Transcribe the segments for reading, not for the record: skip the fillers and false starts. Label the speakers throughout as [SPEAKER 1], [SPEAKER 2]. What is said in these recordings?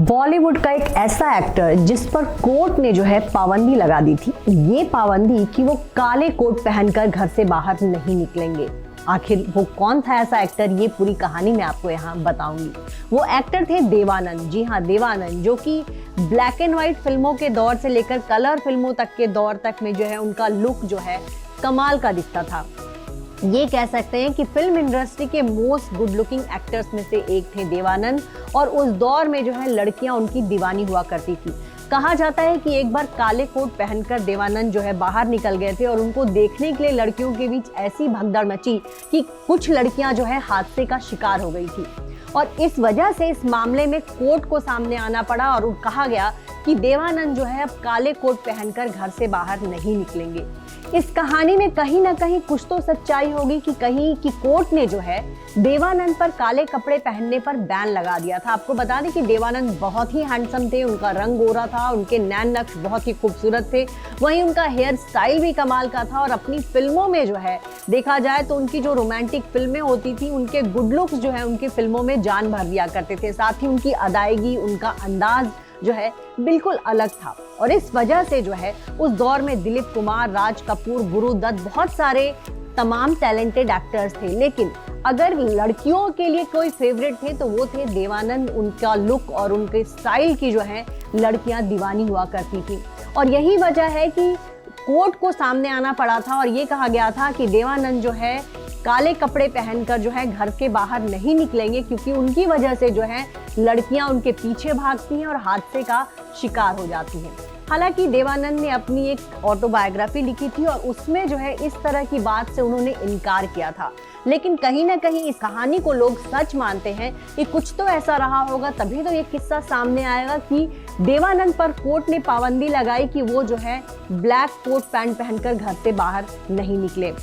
[SPEAKER 1] बॉलीवुड का एक ऐसा एक्टर जिस पर कोर्ट ने जो है पाबंदी लगा दी थी, ये पाबंदी कि वो काले कोट पहनकर घर से बाहर नहीं निकलेंगे। आखिर वो कौन था ऐसा एक्टर, ये पूरी कहानी मैं आपको यहाँ बताऊंगी। वो एक्टर थे देवानंद। जी हाँ, देवानंद, जो कि ब्लैक एंड व्हाइट फिल्मों के दौर से लेकर कलर फिल्मों तक के दौर तक में जो है उनका लुक जो है कमाल का दिखता था। ये कह सकते हैं कि फिल्म इंडस्ट्री के मोस्ट गुड लुकिंग एक्टर्स में से एक थे देवानंद, और उस दौर में जो है लड़कियां उनकी दीवानी हुआ करती थी। कहा जाता है कि एक बार काले कोट पहनकर देवानंद जो है बाहर निकल गए थे और उनको देखने के लिए लड़कियों के बीच ऐसी भगदड़ मची कि कुछ लड़कियां जो है हादसे का शिकार हो गई थी, और इस वजह से इस मामले में कोर्ट को सामने आना पड़ा और कहा गया कि देवानंद जो है अब काले कोट पहनकर घर से बाहर नहीं निकलेंगे। इस कहानी में कहीं ना कहीं कुछ तो सच्चाई होगी कि कहीं कि कोर्ट ने जो है देवानंद पर काले कपड़े पहनने पर बैन लगा दिया था। आपको बता दें कि देवानंद बहुत ही हैंडसम थे, उनका रंग गोरा था, उनके नैन नक्श बहुत ही खूबसूरत थे, वहीं उनका हेयर स्टाइल भी कमाल का था। और अपनी फिल्मों में जो है देखा जाए तो उनकी जो रोमांटिक फिल्में होती थी, उनके गुड लुक्स जो है उनकी फिल्मों में जान भर दिया करते थे। साथ ही उनकी अदायगी, उनका अंदाज जो है बिल्कुल अलग था, और इस वजह से जो है उस दौर में दिलीप कुमार, राज कपूर, गुरु दत्त, बहुत सारे तमाम टैलेंटेड एक्टर्स थे। लेकिन अगर लड़कियों के लिए कोई फेवरेट थे तो वो थे देवानंद। उनका लुक और उनके स्टाइल की जो है लड़कियां दीवानी हुआ करती थी, और यही वजह है कि कोर्ट को सामने आना पड़ा था और ये कहा गया था कि देवानंद जो है काले कपड़े पहनकर जो है घर के बाहर नहीं निकलेंगे, क्योंकि उनकी वजह से जो है लड़कियां उनके पीछे भागती हैं और हादसे का शिकार हो जाती हैं। हालांकि देवानंद ने अपनी एक ऑटोबायोग्राफी लिखी थी और उसमें जो है इस तरह की बात से उन्होंने इनकार किया था, लेकिन कहीं ना कहीं इस कहानी को लोग सच मानते हैं कि कुछ तो ऐसा रहा होगा, तभी तो ये किस्सा सामने आएगा कि देवानंद पर कोर्ट ने पाबंदी लगाई कि वो जो है ब्लैक कोट पैंट पहनकर घर से बाहर नहीं निकले।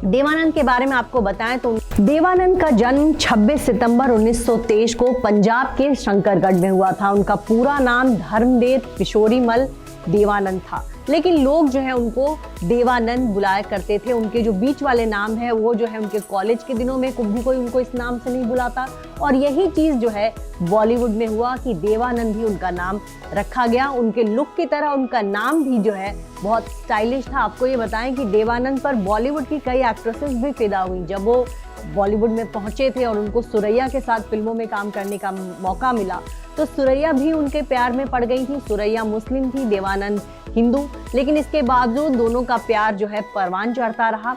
[SPEAKER 1] देवानंद के बारे में आपको बताएं तो देवानंद का जन्म 26 सितंबर 1923 को पंजाब के शंकरगढ़ में हुआ था। उनका पूरा नाम धर्मदेव किशोरीमल देवानंद था, लेकिन लोग जो है उनको देवानंद बुलाया करते थे। उनके जो बीच वाले नाम है वो जो है उनके कॉलेज के दिनों में भी कोई उनको इस नाम से नहीं बुलाता, और यही चीज़ जो है बॉलीवुड में हुआ कि देवानंद भी उनका नाम रखा गया। उनके लुक की तरह उनका नाम भी जो है बहुत स्टाइलिश था। आपको ये बताएं कि देवानंद पर बॉलीवुड की कई एक्ट्रेसेस भी फिदा हुई। जब वो बॉलीवुड में पहुंचे थे और उनको सुरैया के साथ फिल्मों में काम करने का मौका मिला तो सुरैया भी उनके प्यार में पड़ गई थी। सुरैया मुस्लिम थी, देवानंद हिंदू, लेकिन इसके बावजूद दोनों का प्यार जो है परवान चढ़ता रहा,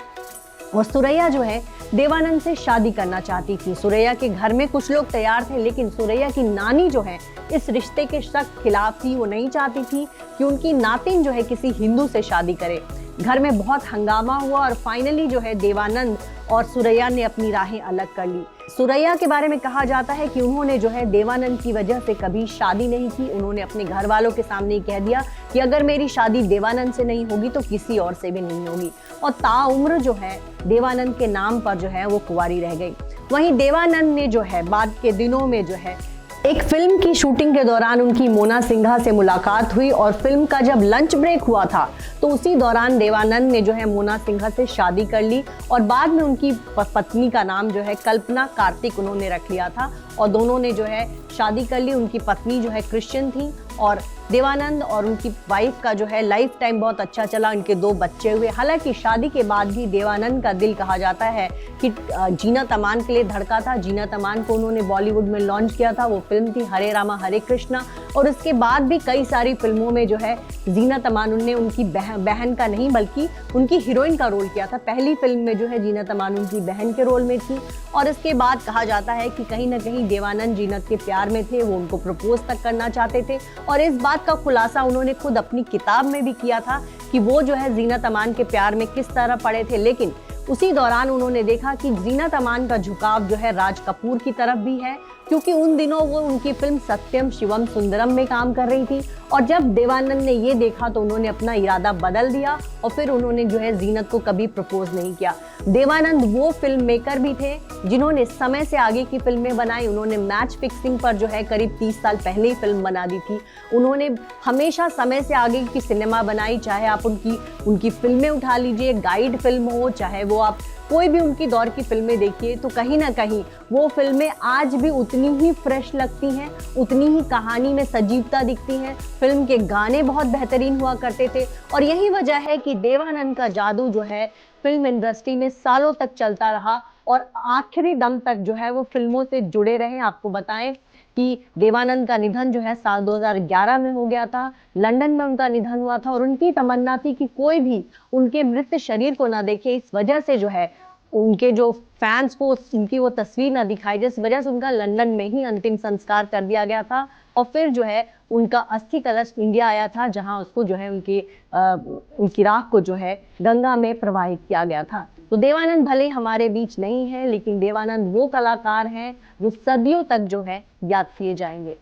[SPEAKER 1] और सुरैया जो है देवानंद से शादी करना चाहती थी। सुरैया के घर में कुछ लोग तैयार थे, लेकिन सुरैया की नानी जो है इस रिश्ते के सख्त खिलाफ थी। वो नहीं चाहती थी कि उनकी नातिन जो है किसी हिंदू से शादी करे। घर में बहुत हंगामा हुआ और फाइनली जो है देवानंद और सुरैया ने अपनी राहें अलग कर ली। सुरैया के बारे में कहा जाता है कि उन्होंने जो है देवानंद की वजह से कभी शादी नहीं की। उन्होंने अपने घर वालों के सामने ही कह दिया कि अगर मेरी शादी देवानंद से नहीं होगी तो किसी और से भी नहीं होगी, और ताउम्र जो है देवानंद के नाम पर जो है वो कुंवारी रह गई। वहीं देवानंद ने जो है बाद के दिनों में जो है एक फिल्म की शूटिंग के दौरान उनकी मोना सिंघा से मुलाकात हुई, और फिल्म का जब लंच ब्रेक हुआ था तो उसी दौरान देवानंद ने जो है मोना सिंघा से शादी कर ली, और बाद में उनकी पत्नी का नाम जो है कल्पना कार्तिक उन्होंने रख लिया था, और दोनों ने जो है शादी कर ली। उनकी पत्नी जो है क्रिश्चियन थी, और देवानंद और उनकी वाइफ का जो है लाइफ टाइम बहुत अच्छा चला। इनके 2 बच्चे हुए। हालांकि शादी के बाद भी देवानंद का दिल कहा जाता है कि जीनत अमान के लिए धड़का था। जीनत अमान को उन्होंने बॉलीवुड में लॉन्च किया था। वो फिल्म थी हरे रामा हरे कृष्णा, और उसके बाद भी कई सारी फिल्मों में जो है जीनत अमान ने उनकी बहन का नहीं बल्कि उनकी हीरोइन का रोल किया था। पहली फिल्म में जो है जीनत अमान उनकी बहन के रोल में थी, और इसके बाद कहा जाता है कि कहीं ना कहीं देवानंद जीनत के प्यार में थे। वो उनको प्रपोज तक करना चाहते थे, और इस बात का खुलासा उन्होंने खुद अपनी किताब में भी किया था कि वो जो है जीनत अमान के प्यार में किस तरह पड़े थे। लेकिन उसी दौरान उन्होंने देखा कि जीनत अमान का झुकाव जो है राज कपूर की तरफ भी है, क्योंकि उन दिनों वो उनकी फिल्म सत्यम शिवम सुंदरम में काम कर रही थी, और जब देवानंद ने ये देखा तो उन्होंने अपना इरादा बदल दिया और फिर उन्होंने जो है जीनत को कभी प्रपोज नहीं किया। देवानंद वो फिल्म मेकर भी थे जिन्होंने समय से आगे की फिल्में बनाई। उन्होंने मैच फिक्सिंग पर जो है करीब 30 साल पहले ही फिल्म बना दी थी। उन्होंने हमेशा समय से आगे की सिनेमा बनाई, चाहे आप उनकी फिल्में उठा लीजिए, गाइड फिल्म हो, चाहे वो आप कोई भी उनकी दौर की फिल्में देखिए तो कहीं ना कहीं वो फिल्में आज भी उतनी ही फ्रेश लगती हैं, उतनी ही कहानी में सजीवता दिखती है। फिल्म के गाने बहुत बेहतरीन हुआ करते थे और यही वजह है कि देवानंद का जादू जो है फिल्म इंडस्ट्री में सालों तक चलता रहा और आखिरी दम तक जो है वो फिल्मों से जुड़े रहे। आपको बताएं कि देवानंद का निधन जो है साल 2011 में हो गया था। लंदन में उनका निधन हुआ था और उनकी तमन्ना थी कि कोई भी उनके मृत शरीर को ना देखे, इस वजह से जो है उनके जो फैंस को उनकी वो तस्वीर ना दिखाई, जिस वजह से उनका लंदन में ही अंतिम संस्कार कर दिया गया था और फिर जो है उनका अस्थि कलश इंडिया आया था, जहां उसको जो है उनकी राख को जो है गंगा में प्रवाहित किया गया था। तो देवानंद भले हमारे बीच नहीं है, लेकिन देवानंद वो कलाकार हैं जो सदियों तक जो है याद किए जाएंगे।